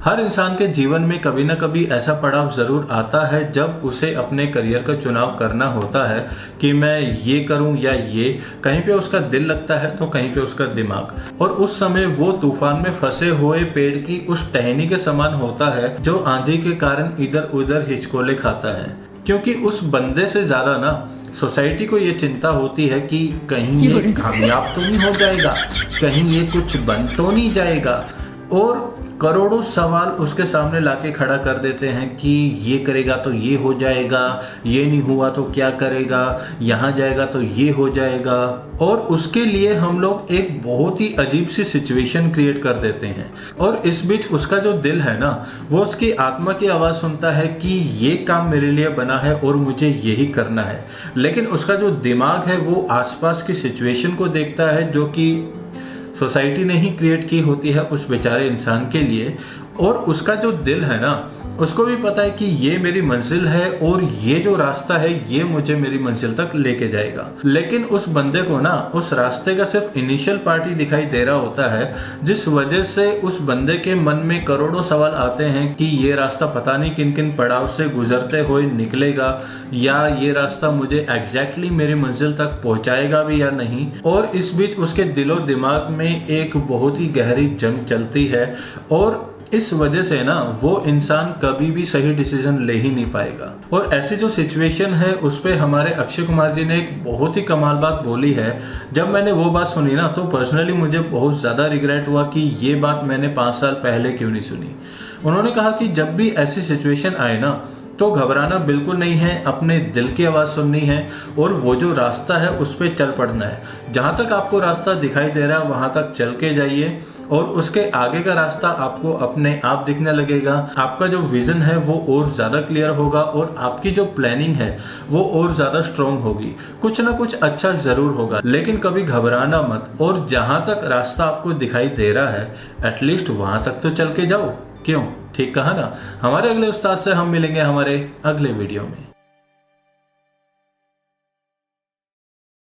हर इंसान के जीवन में कभी ना कभी ऐसा पड़ाव जरूर आता है जब उसे अपने करियर का चुनाव करना होता है कि मैं ये करूं या ये। कहीं पे उसका दिल लगता है तो कहीं पे उसका दिमाग, और उस समय वो तूफान में फंसे हुए पेड़ की उस टहनी के समान होता है जो आंधी के कारण इधर उधर हिचकोले खाता है। क्योंकि उस बंदे से ज्यादा ना सोसाइटी को ये चिंता होती है कि कहीं ये कामयाब तो नहीं हो जाएगा, कहीं ये कुछ बन तो नहीं जाएगा, और करोड़ों सवाल उसके सामने लाके खड़ा कर देते हैं कि ये करेगा तो ये हो जाएगा, ये नहीं हुआ तो क्या करेगा, यहाँ जाएगा तो ये हो जाएगा। और उसके लिए हम लोग एक बहुत ही अजीब सी सिचुएशन क्रिएट कर देते हैं। और इस बीच उसका जो दिल है ना, वो उसकी आत्मा की आवाज़ सुनता है कि ये काम मेरे लिए बना है और मुझे यही करना है। लेकिन उसका जो दिमाग है वो आसपास की सिचुएशन को देखता है जो कि सोसाइटी ने ही क्रिएट की होती है उस बेचारे इंसान के लिए। और उसका जो दिल है ना, उसको भी पता है कि ये मेरी मंजिल है और ये जो रास्ता है ये मुझे मेरी मंजिल तक लेके जाएगा। लेकिन उस बंदे को ना उस रास्ते का सिर्फ इनिशियल पार्ट ही दिखाई दे रहा होता है, जिस वजह से उस बंदे के मन में करोड़ों सवाल आते हैं कि ये रास्ता पता नहीं किन किन पड़ाव से गुजरते हुए निकलेगा, या ये रास्ता मुझे एग्जैक्टली मेरी मंजिल तक पहुंचाएगा भी या नहीं। और इस बीच उसके दिलो दिमाग में एक बहुत ही गहरी जंग चलती है, और इस वजह से ना वो इंसान कभी भी सही डिसीजन ले ही नहीं पाएगा। और ऐसी जो सिचुएशन है उस पे हमारे अक्षय कुमार जी ने एक बहुत ही कमाल बात बोली है। जब मैंने वो बात सुनी ना तो पर्सनली मुझे बहुत ज़्यादा रिग्रेट हुआ कि ये बात मैंने 5 साल पहले क्यों नहीं सुनी। उन्होंने कहा कि जब भी ऐसी सिचुएशन आए ना तो घबराना बिल्कुल नहीं है, अपने दिल की आवाज़ सुननी है और वो जो रास्ता है उस पर चल पड़ना है। जहाँ तक आपको रास्ता दिखाई दे रहा है वहाँ तक चल के जाइए, और उसके आगे का रास्ता आपको अपने आप दिखने लगेगा। आपका जो विजन है वो और ज़्यादा क्लियर होगा, और आपकी जो प्लानिंग है वो और ज़्यादा स्ट्रॉन्ग होगी। कुछ ना कुछ अच्छा ज़रूर होगा, लेकिन कभी घबराना मत। और जहाँ तक रास्ता आपको दिखाई दे रहा है एटलीस्ट वहाँ तक तो चल के जाओ। क्यों, ठीक कहा ना। हमारे अगले उस्ताद से हम मिलेंगे हमारे अगले वीडियो में।